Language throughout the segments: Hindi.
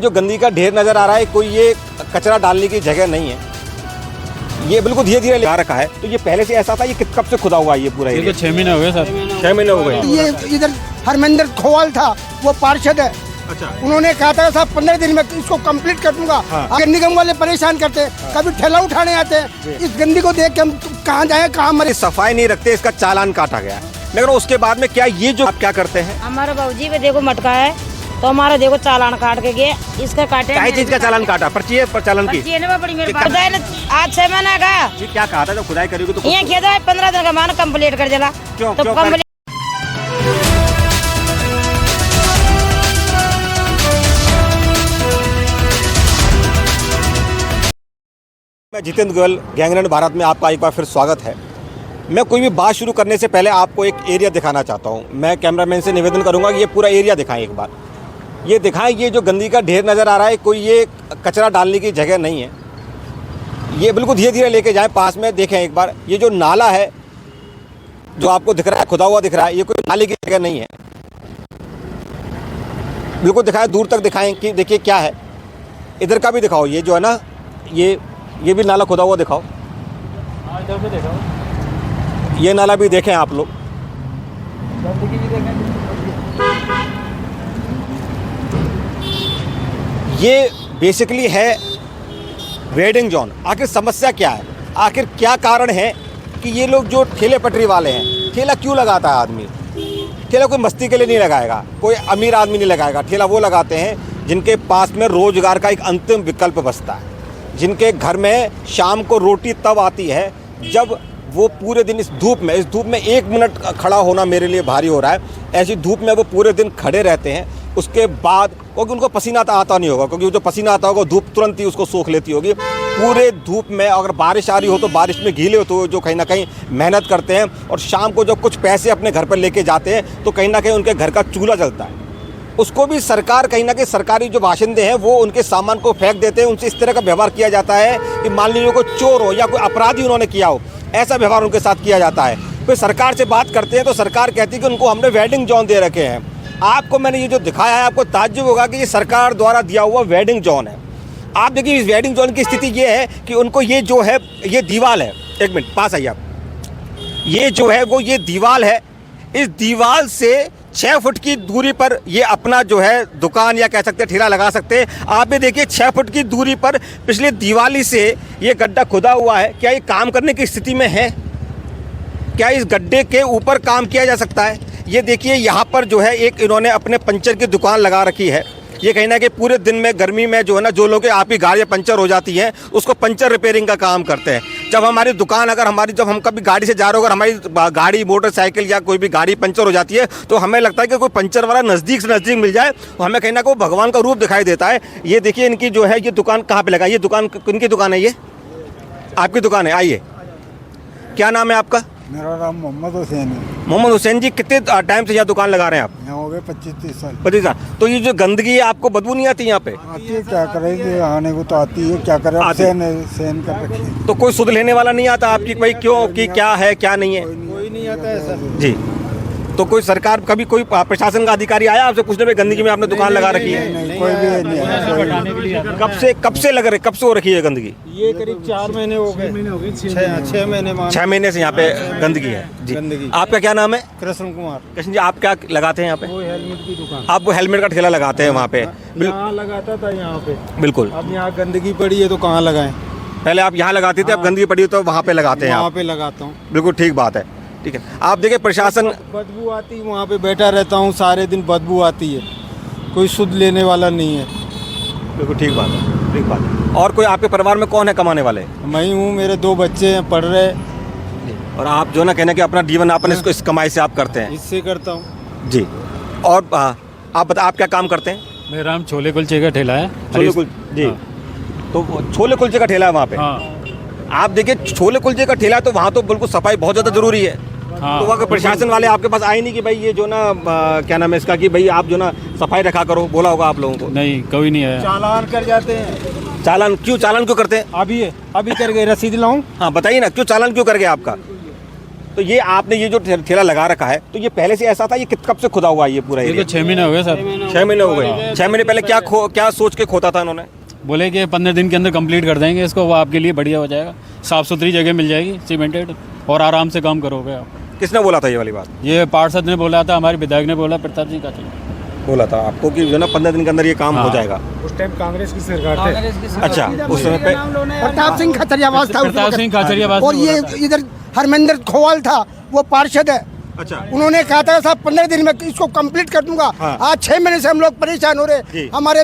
जो गंदगी का ढेर नजर आ रहा है, कोई ये कचरा डालने की जगह नहीं है। ये बिल्कुल धीरे धीरे लगा रखा है। तो ये पहले से ऐसा था, ये कब से खुदा हुआ है ये पूरा? ये तो 6 महीने हो गए सर। 6 महीने हो गए। ये इधर हरमंदर खोवाल था, वो पार्षद है। अच्छा। उन्होंने कहा था साहब 15 दिन में इसको कंप्लीट कर दूंगा। गंदगी निगम वाले परेशान करते हैं, कभी ठेला उठाने आते हैं। इस गंदगी को देख के हम कहाँ जाए, कहाँ मरे। सफाई नहीं रखते, इसका चालान काटा गया। लेकिन उसके बाद में क्या ये जो आप क्या करते हैं? हमारे बाबूजी पे देखो मटका है, तो हमारा देखो चालान काट के गए, इसका काटे। क्या चीज का चालान काटा? पर्ची है पर चालान की? बड़ी मेरे पास आज 6 महीना का। ये क्या कहा था जब खुदाई करोगे तो? ये किया था 15 दिन का मान कंप्लीट कर दिला। क्यों? तो कंप्लीट। मैं जितेंद्र गोयल, गैंगरेड भारत में आपका एक बार फिर स्वागत है। मैं कोई भी बात शुरू करने से पहले आपको एक एरिया दिखाना चाहता हूं। मैं कैमरामैन से निवेदन करूंगा कि ये पूरा एरिया दिखाएं एक बार। ये दिखाएं, ये जो गंदगी का ढेर नज़र आ रहा है, कोई ये कचरा डालने की जगह नहीं है। ये बिल्कुल धीरे धीरे लेके जाएं, पास में देखें एक बार। ये जो नाला है जो आपको दिख रहा है, खुदा हुआ दिख रहा है, ये कोई नाले की जगह नहीं है। बिल्कुल दिखाएं, दूर तक दिखाएं कि देखिए क्या है। इधर का भी दिखाओ, ये जो है ना, ये भी नाला खुदा हुआ दिखाओ। इधर पे देखो, ये नाला भी देखें आप लोग। गंदगी भी देखें। ये बेसिकली है वेडिंग जोन। आखिर समस्या क्या है? आखिर क्या कारण है कि ये लोग जो ठेले पटरी वाले हैं, ठेला क्यों लगाता है आदमी? ठेला कोई मस्ती के लिए नहीं लगाएगा, कोई अमीर आदमी नहीं लगाएगा। ठेला वो लगाते हैं जिनके पास में रोजगार का एक अंतिम विकल्प बचता है, जिनके घर में शाम को रोटी तब आती है जब वो पूरे दिन इस धूप में 1 मिनट खड़ा होना मेरे लिए भारी हो रहा है। ऐसी धूप में वो पूरे दिन खड़े रहते हैं। उसके बाद क्योंकि उनको पसीना आता नहीं होगा, क्योंकि जो पसीना आता होगा धूप तुरंत ही उसको सोख लेती होगी। पूरे धूप में अगर बारिश आ रही हो तो बारिश में गीले होते हुए जो कहीं ना कहीं मेहनत करते हैं, और शाम को जब कुछ पैसे अपने घर पर लेके जाते हैं तो कहीं ना कहीं उनके घर का चूल्हा जलता है। उसको भी सरकार कहीं ना कहीं, सरकारी जो बाशिंदे हैं वो उनके सामान को फेंक देते हैं। उनसे इस तरह का व्यवहार किया जाता है कि मान लीजिए कोई चोर हो या कोई अपराधी उन्होंने किया हो, ऐसा व्यवहार उनके साथ किया जाता है। फिर सरकार से बात करते हैं तो सरकार कहती है कि उनको हमने वेडिंग जोन दे रखे हैं। आपको मैंने ये जो दिखाया है, आपको ताज्जुब होगा कि ये सरकार द्वारा दिया हुआ वेडिंग जोन है। आप देखिए इस वेडिंग जोन की स्थिति ये है कि उनको ये जो है, ये दीवार है, 1 मिनट पास आइए आप। ये जो है वो ये दीवार है। इस दीवार से 6 फुट की दूरी पर ये अपना जो है दुकान या कह सकते हैं ठेला लगा सकते हैं। आप भी देखिए 6 फुट की दूरी पर पिछले दिवाली से ये गड्ढा खुदा हुआ है। क्या ये काम करने की स्थिति में है? क्या इस गड्ढे के ऊपर काम किया जा सकता है? ये देखिए यहाँ पर जो है एक इन्होंने अपने पंचर की दुकान लगा रखी है। ये कहीं ना कहीं पूरे दिन में गर्मी में जो है ना, जो लोग आप ही गाड़ियाँ पंचर हो जाती हैं उसको पंचर रिपेयरिंग का काम करते हैं। जब हमारी दुकान, अगर जब हम कभी गाड़ी से जा रहे हो, अगर हमारी गाड़ी मोटरसाइकिल या कोई भी गाड़ी पंचर हो जाती है तो हमें लगता है कि कोई पंचर वाला नज़दीक से नज़दीक मिल जाए तो हमें कहीं ना कहीं भगवान का रूप दिखाई देता है। ये देखिए इनकी जो है ये दुकान कहाँ पर लगा, ये दुकान किनकी दुकान है? ये आपकी दुकान है। आइए, क्या नाम है आपका? मेरा नाम मोहम्मद हुसैन है। मोहम्मद हुसैन जी, कितने टाइम से यहाँ दुकान लगा रहे हैं आप? यहाँ हो गए 25-30 साल। 25 साल। तो ये जो गंदगी है आपको बदबू नहीं आती यहाँ पे? आती है, क्या करेंगे, आने को तो आती है, क्या करें, सहन कर रखी है। तो कोई सुध लेने वाला नहीं आता आपकी, भाई क्यों, कि क्या है क्या नहीं है? कोई नहीं आता है सर जी। तो कोई सरकार, कभी कोई प्रशासन का अधिकारी आया आपसे पूछने में गंदगी में आपने दुकान लगा रखी है? नहीं, कोई भी नहीं आया। कब से लग रही, कब से हो रखी है गंदगी? ये करीब 4 महीने हो गए। 6 महीने 6 महीने से यहाँ पे गंदगी है जी। गंदगी। आपका क्या नाम है? कृष्ण कुमार। कृष्ण जी, आप क्या लगाते हैं यहाँ पे? वो हेलमेट की दुकान। आप वो हेलमेट का ठेला लगाते हैं वहाँ पे? यहाँ लगाता था यहाँ पे। बिल्कुल। अब यहाँ गंदगी पड़ी है तो कहाँ लगाएं? पहले आप यहाँ लगाते थे, अब गंदगी पड़ी तो वहाँ पे लगाते हैं वहाँ आप? पे लगाता हूँ। बिल्कुल ठीक बात है। ठीक है, आप देखिए प्रशासन, बदबू आती है, वहाँ पे बैठा रहता हूँ सारे दिन, बदबू आती है, कोई सुध लेने वाला नहीं है। बिल्कुल ठीक बात है, ठीक बात है। और कोई आपके परिवार में कौन है कमाने वाले? मैं ही हूँ, मेरे 2 बच्चे हैं, पढ़ रहे। और आप जो ना कहना कि अपना जीवन यापन इसको इस कमाई से आप करते हैं? इससे करता हूँ जी। और आप बता, आप क्या काम करते हैं? मेरा नाम छोले कुलचे का ठेला है। छोले कुलचे जी। तो छोले कुलचे का ठेला है वहाँ पे? हाँ। आप देखिए छोले कुलचे का ठेला है तो वहाँ तो बिल्कुल सफाई बहुत ज़्यादा जरूरी है। हाँ। तो वहाँ प्रशासन वाले आपके पास आए नहीं कि भाई ये जो ना क्या नाम है इसका, कि भाई आप जो ना सफाई रखा करो, बोला होगा आप लोगों को? नहीं, कोई नहीं आया। चालान कर जाते हैं। चालान क्यों करते हैं? अभी कर गए, रसीद लाऊं? हाँ बताइए ना, क्यों चालान क्यों कर गए आपका? तो ये आपने ये जो ठेला लगा रखा है, तो ये पहले से ऐसा था, ये कब से खुदा हुआ है ये पूरा ये तो एरिया? 6 महीने हो गए सर। 6 महीने हो गए। 6 महीने पहले क्या सोच के खोता था इन्होंने? बोले कि 15 दिन के अंदर कंप्लीट कर देंगे इसको, वो आपके लिए बढ़िया हो जाएगा, साफ़ सुथरी जगह मिल जाएगी सीमेंटेड, और आराम से काम करोगे आप। किसने बोला था ये वाली बात? ये पार्षद ने बोला था, हमारे विधायक ने बोला, प्रताप सिंह का बोला था आपको कि जो ना 15 दिन के अंदर ये काम हो जाएगा। उस टाइम कांग्रेस की सरकार थी। अच्छा, उस समय पे प्रताप सिंह खतरियावास था उस प्रताप वक्त। सिंह खाचरियावास और ये इधर हरमेंद्र खोवाल था, वो पार्षद है। अच्छा, उन्होंने कहा था साहब 15 दिन में इसको कंप्लीट कर दूंगा। हाँ। आज 6 महीने से हम लोग परेशान हो जी। रहे, हमारे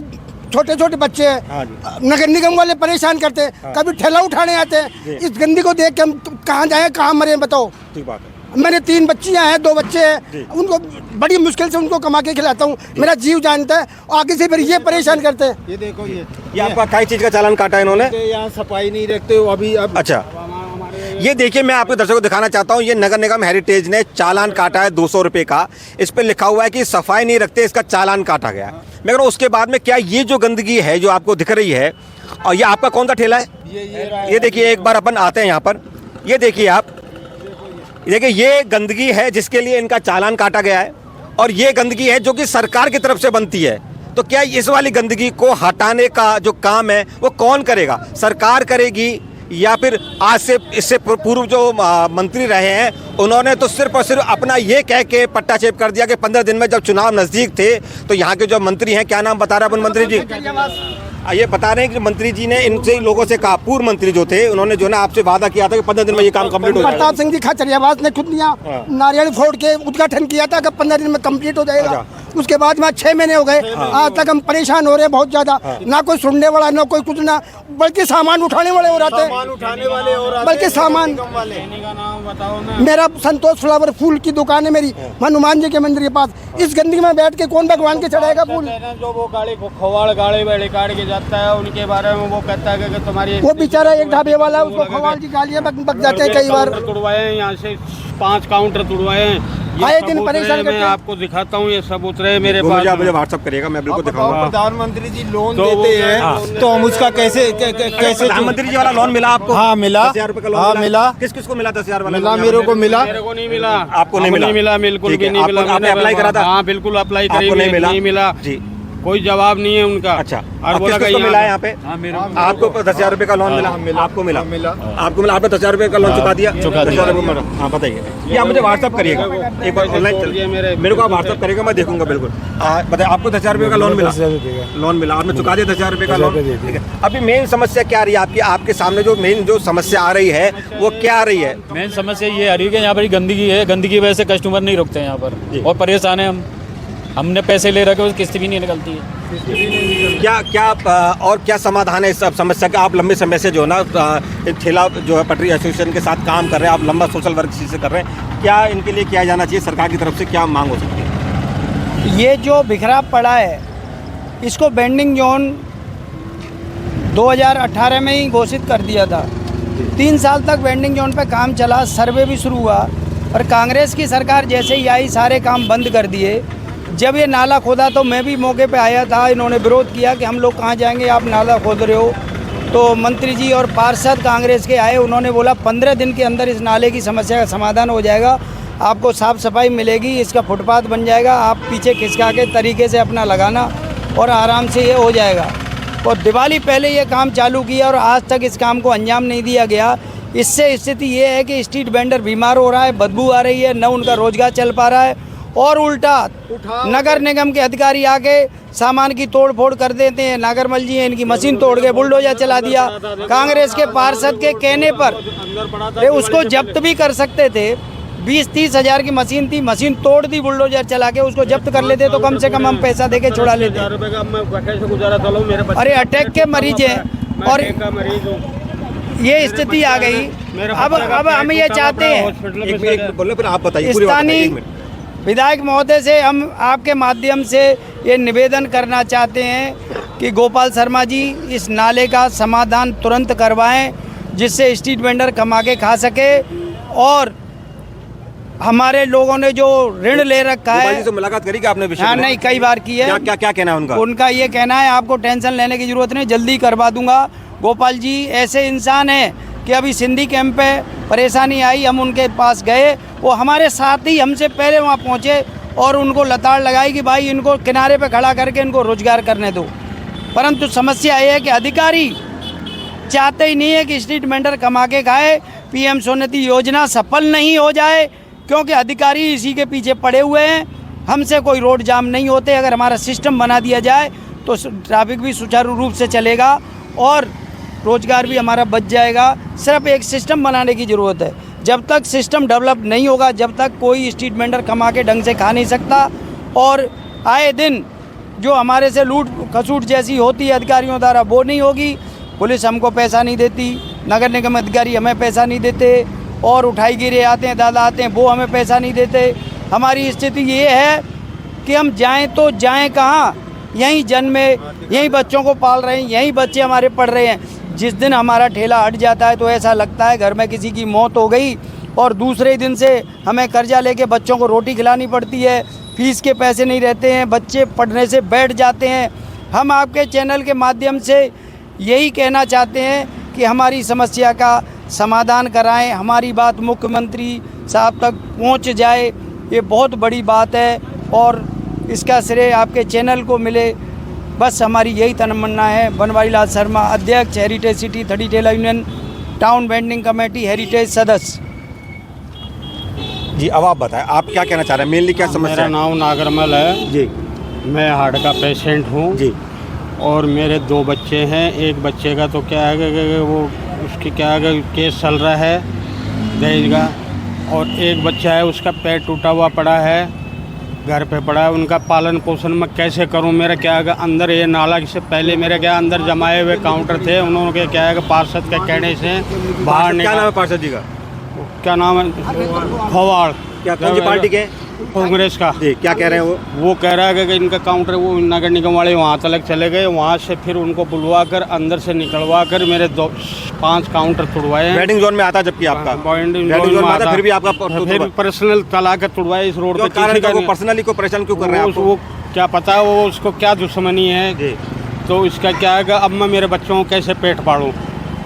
छोटे छोटे बच्चे हाँ हैं, नगर निगम वाले परेशान करते हैं, कभी ठेला उठाने आते हैं। इस गंदी को देख के हम कहाँ जाए कहाँ मरे, बताओ। ठीक बात है। मेरे 3 बच्चियां हैं, 2 बच्चे हैं, उनको बड़ी मुश्किल से उनको कमा के खिलाता हूँ, मेरा जीव जानता है। आगे से फिर ये परेशान करते हैं। ये देखो ये आपका कई चीज का चालान काटा है इन्होंने? यहाँ सफाई नहीं रखते हो अभी। अब अच्छा, ये देखिए, मैं आपको दर्शकों को दिखाना चाहता हूँ, ये नगर निगम हेरिटेज ने चालान काटा है 200 रुपये का। इस पर लिखा हुआ है कि सफाई नहीं रखते, इसका चालान काटा गया है। मैं कह रहा हूँ उसके बाद में क्या ये जो गंदगी है जो आपको दिख रही है, और ये आपका कौन सा ठेला है? ये देखिए, एक बार अपन आते हैं यहाँ पर, ये देखिए आप, देखिए ये गंदगी है जिसके लिए इनका चालान काटा गया है, और ये गंदगी है जो कि सरकार की तरफ से बनती है। तो क्या इस वाली गंदगी को हटाने का जो काम है वो कौन करेगा? सरकार करेगी, या फिर आज से इससे पूर्व जो मंत्री रहे हैं उन्होंने तो सिर्फ और सिर्फ अपना ये कह के पट्टा चेप कर दिया कि 15 दिन में जब चुनाव नज़दीक थे तो यहाँ के जो मंत्री हैं, क्या नाम बता रहे हैं मंत्री जी? ये बता रहे हैं कि मंत्री जी ने इनसे लोगों से कहा, पूर्व मंत्री जो थे उन्होंने जो ना आपसे वादा किया था कि 15 दिन में ये काम कंप्लीट हो जाएगा। प्रताप सिंह जी खचरियावास ने खुद यहाँ नारियल फोड़ के उद्घाटन किया था कि 15 दिन में कंप्लीट हो जाएगा। उसके बाद में 6 महीने हो गए, आज तक हम परेशान हो रहे हैं बहुत ज्यादा। ना कोई सुनने वाला, ना कोई कुछ, ना बल्कि सामान उठाने वाले हो रहे हैं, उठाने वाले और बल्कि सामान। मेरा संतोष फ्लावर फूल की दुकान है मेरी, हनुमान जी के मंदिर के पास। इस गंदगी में बैठ के कौन भगवान के चढ़ाएगा फूल? जो वो गाड़ी खवाड़ गाड़ी वाड़ी काट के जाता है, उनके बारे में वो कहता है कि तुम्हारी वो बेचारा एक ढाबे वाला, उसको खवाल की गालियां बक जाते हैं कई बार। तुड़वाए यहाँ से 5 काउंटर तुड़वाए हैं, आए दिन परेशान करते मैं हैं। आपको दिखाता हूँ, ये सब उतरे मेरे वो पास। मुझे व्हाट्सअप करिएगा, मैं बिल्कुल दिखाऊंगा। प्रधानमंत्री जी लोन तो वो देते क्या- हैं, तो हम उसका कैसे प्रधानमंत्री जी वाला लोन मिला आपको? हाँ, मिला। 10,000 रुपये का लोन हाँ, मिला। किस किस को मिला? 10,000 वाला मिला, लोन? मेरे को मिला। मेरे को नहीं मिला। आपको नहीं मिला? बिल्कुल ठीक भी है, नहीं मिला। आपने अप्लाई करा था? हाँ बिल्कुल अप्लाई करी, आपको नहीं मिला? जी, कोई जवाब नहीं है उनका। अच्छा, और और बोला किसको मिला है यहाँ पे? हाँ, मेरे आपको 10,000 रुपये का लोन मिला? आपको मिला? आपको मिला? आपने 10,000 रुपये का लोन चुका दिया? 10,000 रुपये मिला। हाँ, बताइए। ये आप मुझे व्हाट्सअप करिएगा एक बार, ऑनलाइन मेरे को आप व्हाट्सअप करिएगा, मैं देखूंगा बिल्कुल। बताइए, आपको 10,000 रुपये का लोन मिला? लोन मिला, आपने चुका दिया 10,000 रुपये का लोन? ठीक है। अभी मेन समस्या क्या आ रही है आपकी? आपके सामने जो मेन जो समस्या आ रही है वो क्या आ रही है? मेन समस्या ये आ रही है कि यहाँ पर गंदगी है, गंदगी की वजह से कस्टमर नहीं रुकते हैं यहाँ पर, और परेशान है हम। हमने पैसे ले रखे, किस्त भी नहीं निकलती है। क्या और क्या समाधान है इस सब समस्या का? आप लंबे समय से जो है ना ठेला जो है पटरी एसोसिएशन के साथ काम कर रहे हैं, आप लंबा सोशल वर्क से कर रहे हैं, क्या इनके लिए किया जाना चाहिए? सरकार की तरफ से क्या मांग हो सकती है? ये जो बिखरा पड़ा है, इसको बेंडिंग जोन 2018 में ही घोषित कर दिया था। 3 साल तक बेंडिंग जोन पे काम चला, सर्वे भी शुरू हुआ, और कांग्रेस की सरकार जैसे ही आई सारे काम बंद कर दिए। जब ये नाला खोदा तो मैं भी मौके पे आया था, इन्होंने विरोध किया कि हम लोग कहाँ जाएंगे, आप नाला खोद रहे हो। तो मंत्री जी और पार्षद कांग्रेस के आए, उन्होंने बोला 15 दिन के अंदर इस नाले की समस्या का समाधान हो जाएगा, आपको साफ़ सफाई मिलेगी, इसका फुटपाथ बन जाएगा, आप पीछे खिसका के तरीके से अपना लगाना और आराम से ये हो जाएगा। और दिवाली पहले ये काम चालू किया और आज तक इस काम को अंजाम नहीं दिया गया। इससे स्थिति ये है कि स्ट्रीट वेंडर बीमार हो रहा है, बदबू आ रही है, न उनका रोजगार चल पा रहा है, और उल्टा नगर निगम के अधिकारी आके सामान की तोड़ फोड़ कर देते हैं। नागरमल जी इनकी मशीन तोड़ के बुलडोजर चला दिया। कांग्रेस के पार्षद के कहने पर वे उसको जब्त भी कर सकते थे। 20-30 हज़ार की मशीन थी, मशीन तोड़ दी, बुलडोजर चला के उसको जब्त कर लेते तो कम से कम हम पैसा देके छुड़ा लेते। अरे अटैक के मरीज हैं और ये स्थिति आ गई। अब हम ये चाहते हैं स्थानीय विधायक महोदय से, हम आपके माध्यम से ये निवेदन करना चाहते हैं कि गोपाल शर्मा जी इस नाले का समाधान तुरंत करवाएं, जिससे स्ट्रीट वेंडर कमा के खा सके। और हमारे लोगों ने जो ऋण ले रखा है, से मुलाकात करी क्या आपने? हाँ, नहीं, कई बार की है। क्या कहना है उनका? उनका ये कहना है आपको टेंशन लेने की जरूरत नहीं, जल्दी करवा दूंगा। गोपाल जी ऐसे इंसान हैं कि अभी सिंधी कैंप पे परेशानी आई, हम उनके पास गए, वो हमारे साथ ही हमसे पहले वहाँ पहुँचे और उनको लताड़ लगाई कि भाई इनको किनारे पे खड़ा करके इनको रोजगार करने दो। परंतु समस्या ये है कि अधिकारी चाहते ही नहीं है कि स्ट्रीट वेंडर कमा के खाए, पीएम स्वनिधि योजना सफल नहीं हो जाए, क्योंकि अधिकारी इसी के पीछे पड़े हुए हैं। हमसे कोई रोड जाम नहीं होते। अगर हमारा सिस्टम बना दिया जाए तो ट्रैफिक भी सुचारू रूप से चलेगा और रोजगार भी हमारा बच जाएगा। सिर्फ एक सिस्टम बनाने की ज़रूरत है। जब तक सिस्टम डेवलप नहीं होगा, जब तक कोई स्ट्रीट वेंडर कमा के ढंग से खा नहीं सकता। और आए दिन जो हमारे से लूट खसूट जैसी होती है अधिकारियों द्वारा, वो नहीं होगी। पुलिस हमको पैसा नहीं देती, नगर निगम अधिकारी हमें पैसा नहीं देते, और उठाई गिरे आते हैं, दादा आते हैं, वो हमें पैसा नहीं देते। हमारी स्थिति ये है कि हम जाएं तो जाएं कहाँ? यहीं जन्मे, यहीं बच्चों को पाल रहे हैं, यहीं बच्चे हमारे पढ़ रहे हैं। जिस दिन हमारा ठेला हट जाता है तो ऐसा लगता है घर में किसी की मौत हो गई, और दूसरे दिन से हमें कर्जा लेके बच्चों को रोटी खिलानी पड़ती है, फीस के पैसे नहीं रहते हैं, बच्चे पढ़ने से बैठ जाते हैं। हम आपके चैनल के माध्यम से यही कहना चाहते हैं कि हमारी समस्या का समाधान कराएं, हमारी बात मुख्यमंत्री साहब तक पहुंच जाए। ये बहुत बड़ी बात है और इसका श्रेय आपके चैनल को मिले, बस हमारी यही तमन्ना है। बनवारी लाल शर्मा, अध्यक्ष हेरिटेज सिटी 30 ठेला union, town vending committee heritage सदस्य। जी, अब आप बताएं, आप क्या कहना चाह रहे हैं? मेनली क्या समस्या मेरा है? नाम नागरमल है जी मैं हार्ट का पेशेंट हूँ जी। और मेरे 2 बच्चे हैं। एक बच्चे का तो क्या है कि वो उसकी क्या है कि केस चल रहा है दहेज का, और एक बच्चा है उसका पैर टूटा हुआ पड़ा है, घर पे पड़ा है। उनका पालन पोषण मैं कैसे करूं? मेरा क्या है कि अंदर ये नाला से पहले मेरे क्या अंदर जमाए हुए काउंटर थे, उन्होंने क्या है कि पार्षद के कहने से बाहर क्या नाम है पार्षद जी का? क्या नाम है? खवाड़। क्या कौन सी पार्टी के? कांग्रेस का। जी, क्या कह रहे हैं वो कह रहा है कि इनका काउंटर वो नगर निगम वाले वहाँ तक चले गए, वहाँ से फिर उनको बुलवा कर अंदर से निकलवा कर मेरे 5 काउंटर तुड़वाए हैं। वेडिंग जोन में आता, जबकि आपका वेडिंग वेडिंग जोन में आता, फिर भी आपका फिर पर्सनल तला कर तुड़वाए इस रोड पे। कारण क्या? वो पर्सनली को परेशान क्यों कर रहे हैं आपको? वो क्या पता है वो उसको क्या दुश्मनी है जी। तो इसका क्या है कि अब मैं मेरे बच्चों को कैसे पेट पालूँ,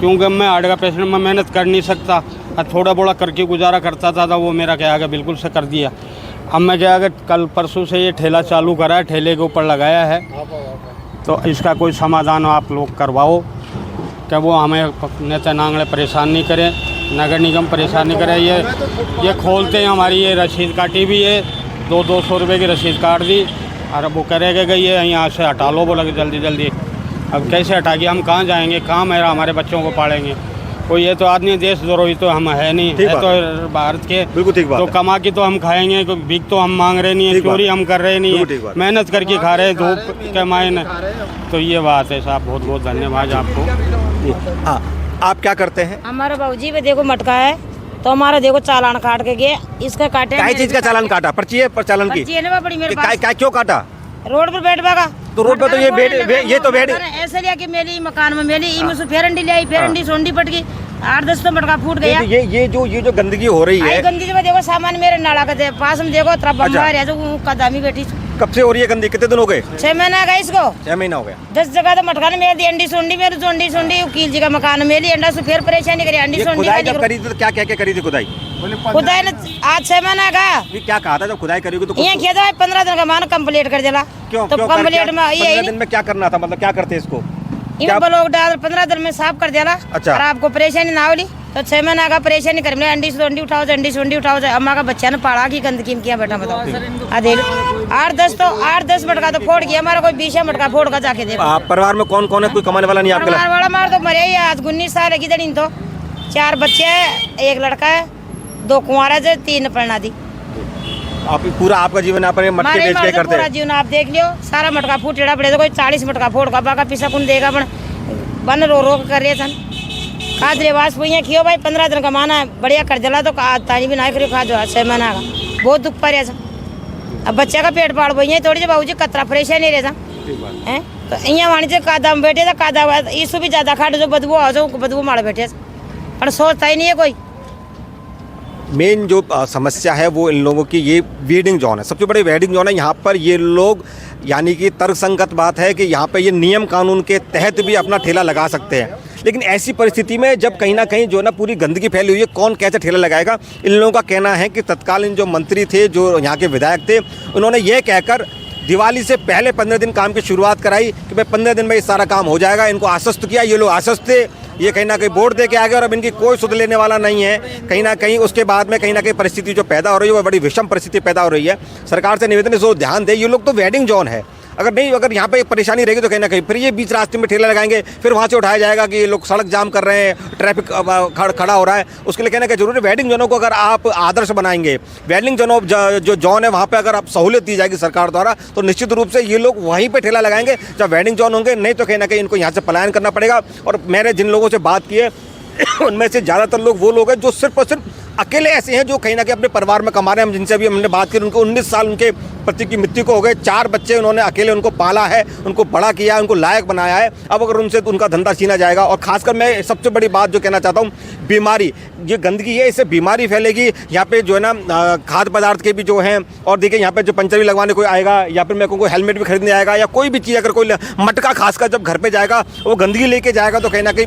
क्योंकि मैं हार्ट का पेशेंट, मैं मेहनत कर नहीं सकता। थोड़ा बोड़ा करके गुजारा करता था, वो मेरा क्या है बिल्कुल से कर दिया। अब मैं क्या अगर कल परसों से ये ठेला चालू करा है, ठेले के ऊपर लगाया है, तो इसका कोई समाधान आप लोग करवाओ, क्या वो हमें नेता नांगड़े परेशान नहीं करें, नगर निगम परेशान नहीं करे। ये खोलते हैं, हमारी ये रसीद काटी भी है, 200 रुपये की रसीद काट दी, और अब वो करेगा कि ये यहाँ से हटा लो, बोला कि जल्दी जल्दी। अब कैसे हटा के हम कहाँ जाएंगे? कहाँ मेरा हमारे बच्चों को पालेंगे? कोई ये तो आदमी देशद्रोही तो हम है नहीं, है तो भारत के, बिल्कुल ठीक बात तो है। कमा के तो हम खाएंगे, भीख तो हम मांग रहे नहीं है, चोरी हम कर रहे नहीं है, मेहनत करके खा रहे, धूप के मायने। तो ये बात है साहब, बहुत बहुत धन्यवाद आपको। हाँ, आप क्या करते हैं? हमारे बाबूजी पे देखो मटका है, तो हमारा देखो चालान काट के गए, इसका काटे। क्या चीज का चालान काटा? पर्ची है पर चालान की? पर्ची है ना बड़ी मेरे पास। क्या क्यों काटा? रोड पर बैठ बागा तो रोड पे तो ये तो बेड ऐसे लिया कि मेरी मकान में मेरी इमु से फेरंडी ले आई, फेरंडी सोंडी पट गई, 8-10 तो मटका फूट गया। ये जो गंदगी हो रही है, गंदगी में देखो सामान मेरे नाला का पास में देखो, तरफ बम्बार है जो कदमी बैठी। कब से हो रही है गंदगी? कितने दिन हो गए? 6 महीना गए इसको। 6 महीना हो गया। 10 जगह तो मटका ने मेरी दी, अंडी सोंडी मेरी सोंडी कील जी का मकान मेरी अंडा से फिर परेशानी करी, अंडी सोंडी खुदाई जब करी थी तो क्या करी थी खुदाई? खुदाई ने आज 6 महीना का क्या कहा था जब खुदाई करी तो? यहाँ किया था 15 दिन का मान कंप्लीट कर दिला। क्यों? तो कंप्लीट में 15 दिन में क्या करना था? मतलब क्या करते इसको? ब्लॉक डाल 15 दिन में साफ कर दिला। अच्छा। और आपको परेशानी ना होली तो 6 महीना का परेशानी कर अंडी सोंडी उठाओ, अंडी सोंडी उठाओ। अम्मा का बच्चा ने पाड़ा की गंदगी में किया बैठा बताओ। 8-10 मटका तो फोड़ गया हमारा, कोई 20 मटका फोड़ का जाके देखो। परिवार में कौन कौन है? कोई कमाने वाला नहीं आपके? परिवार वाला मार तो मरे ही आज 19 साल की जड़ी तो 4 बच्चे हैं, 1 लड़का है, 2 कुंवारा है, 3 पढ़ना दी। आप पूरा आपका जीवन आप मटके बेच के करते पूरा जीवन आप देख लियो, सारा मटका फूटेड़ा पड़े तो कोई 40 मटका फोड़ का बाका पीसा कौन देगा? बन रो कर रहे सन खाद रेवास पुइया खियो भाई 15 दिन का माना बढ़िया कर जला तो तानी भी ना करियो खा जो 6 महीना का बहुत दुख पा रहा। अब बच्चा का पेट पाड़ भैया थोड़ी बाबूजी कतरा परेशानी रहता है। तो यहाँ वाणी कादा में बैठे था, कादा इसको भी ज्यादा खाट जो बदबू आ जाओ, बदबू मार बैठे पर सोचता ही नहीं है कोई। मेन जो समस्या है वो इन लोगों की ये वेडिंग जोन है, सबसे बड़ी वेडिंग जोन है। यहाँ पर ये लोग यानी कि तर्कसंगत बात है कि यहाँ पे ये नियम कानून के तहत भी अपना ठेला लगा सकते हैं, लेकिन ऐसी परिस्थिति में जब कहीं ना कहीं जो ना पूरी गंदगी फैली हुई है, कौन कैसे ठेला लगाएगा। इन लोगों का कहना है कि तत्कालीन जो मंत्री थे, जो यहाँ के विधायक थे, उन्होंने ये कहकर दिवाली से पहले 15 दिन काम की शुरुआत कराई कि भाई 15 दिन में ये सारा काम हो जाएगा। इनको आश्वस्त किया, ये लोग आश्वस्त थे, ये कहीं ना कहीं बोर्ड दे के आ गए और अब इनकी कोई सुध लेने वाला नहीं है। कहीं ना कहीं उसके बाद में कहीं ना कहीं परिस्थिति जो पैदा हो रही है वो बड़ी विषम परिस्थिति पैदा हो रही है। सरकार से निवेदन है जो ध्यान दे। ये लोग तो वेडिंग जोन है, अगर यहाँ पे परेशानी रहेगी तो कहीं ना कहीं फिर ये बीच रास्ते में ठेला लगाएंगे, फिर वहाँ से उठाया जाएगा कि ये लोग सड़क जाम कर रहे हैं, ट्रैफिक खड़ा हो रहा है। उसके लिए कहना क्या जरूरी है, वेडिंग जोनों को अगर आप आदर्श बनाएंगे, वेडिंग जोनों जो जोन है वहाँ पे अगर आप सहूलियत दी जाएगी सरकार द्वारा, तो निश्चित रूप से ये लोग वहीं पे ठेला लगाएंगे जब वेडिंग जोन होंगे। नहीं तो कहीं ना कहीं इनको यहाँ से पलायन करना पड़ेगा। और मैंने जिन लोगों से बात की है उनमें से ज़्यादातर लोग वो लोग हैं जो सिर्फ और सिर्फ अकेले ऐसे हैं जो कहीं ना कहीं अपने परिवार में कमा रहे हैं। हम जिनसे अभी हमने बात की, उनको 19 साल उनके पति की मृत्यु को हो गए, 4 बच्चे उन्होंने अकेले उनको पाला है, उनको बड़ा किया है, उनको लायक बनाया है। अब अगर उनसे उनका धंधा छीना जाएगा, और खासकर मैं सबसे बड़ी बात जो कहना चाहता हूँ, बीमारी, ये गंदगी है, इससे बीमारी फैलेगी। यहाँ पे जो है ना खाद्य पदार्थ के भी जो हैं, और देखिए यहाँ पे जो पंचर भी लगवाने कोई आएगा या फिर मेरे को कोई हेलमेट भी खरीदने आएगा या कोई भी चीज़ अगर कोई मटका खासकर जब घर पे जाएगा वो गंदगी लेके जाएगा तो कहीं ना कहीं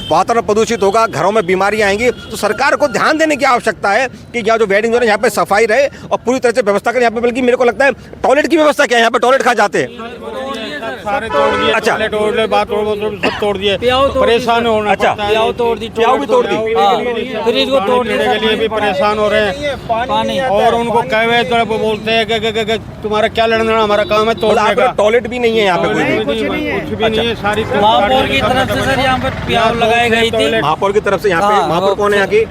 वातावरण प्रदूषित होगा, घरों में बीमारियाँ आएंगी। तो सरकार को ध्यान देने की आवश्यकता है कि यहाँ जो वेडिंग जोन है यहाँ पे सफाई रहे और पूरी तरह से व्यवस्था करें। यहाँ पे बल्कि मेरे को लगता है टॉयलेट की व्यवस्था क्या है, यहाँ पे टॉयलेट कहाँ जाते हैं? सारे तोड़ दिए, अच्छा, सब तोड़ दिए, परेशान होना। अच्छा, प्याऊ तोड़ दी, प्याऊ भी तोड़ दी, फ्रिज को तोड़ने के लिए भी परेशान हो रहे हैं पानी। और उनको कहे तो वो बोलते हैं कि तुम्हारा क्या लड़ना, हमारा काम है तोड़ने का। टॉयलेट भी नहीं है यहाँ पे, कुछ भी नहीं है। सारी महापौर की तरफ से सर यहाँ पर प्याऊ लगाई गई थी, महापौर की तरफ से। यहाँ पे महापौर कौन है यहाँ की?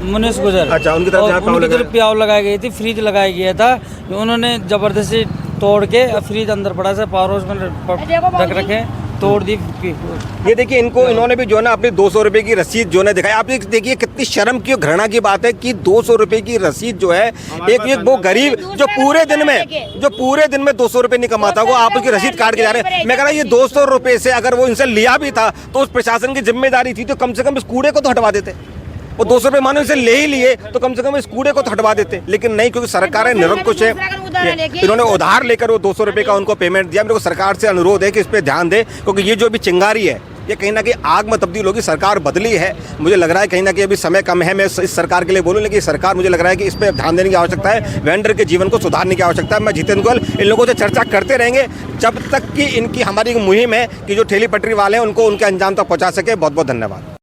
मुनीश गुजर। अच्छा, उनकी तरफ प्याऊ लगाई गई थी, फ्रिज लगाया गया था, उन्होंने जबरदस्ती तोड़ के फ्रिज अंदर पड़ा से पावर में रख रखे, तोड़ दी। ये देखिए इन्होंने भी जो है ना अपनी 200 रुपए की रसीद जो है दिखाई। आप देखिए कितनी शर्म की घृणा की बात है कि 200 रुपए की रसीद जो है, एक वो गरीब जो पूरे दिन में 200 रुपए नहीं कमाता वो आप उसकी रसीद काट के जा रहे हैं। मैं कह रहा ये 200 रुपए से अगर वो इनसे लिया भी था तो उस प्रशासन की जिम्मेदारी थी तो कम से कम इस कूड़े को तो हटवा देते। वो 200 रुपए मानो इसे ले ही लिए तो कम से कम इस कूड़े को तो हटवा देते, लेकिन नहीं, क्योंकि सरकार निरंकुश है। इन्होंने उधार लेकर वो 200 रुपए का उनको पेमेंट दिया। मेरे को सरकार से अनुरोध है कि इस पे ध्यान दे, क्योंकि ये जो भी चिंगारी है ये कहीं ना कहीं आग में तब्दील होगी। सरकार बदली है, मुझे लग रहा है कहीं ना कहीं अभी समय कम है मैं इस सरकार के लिए बोलूं, लेकिन सरकार मुझे लग रहा है कि इस पर ध्यान देने की आवश्यकता है। वेंडर के जीवन को सुधारने की आवश्यकता है। मैं जितेंद्र गोयल इन लोगों से चर्चा करते रहेंगे जब तक कि इनकी हमारी मुहिम है कि जो ठेली पटरी वाले हैं उनको उनके अंजाम तक पहुँचा सके। बहुत बहुत धन्यवाद।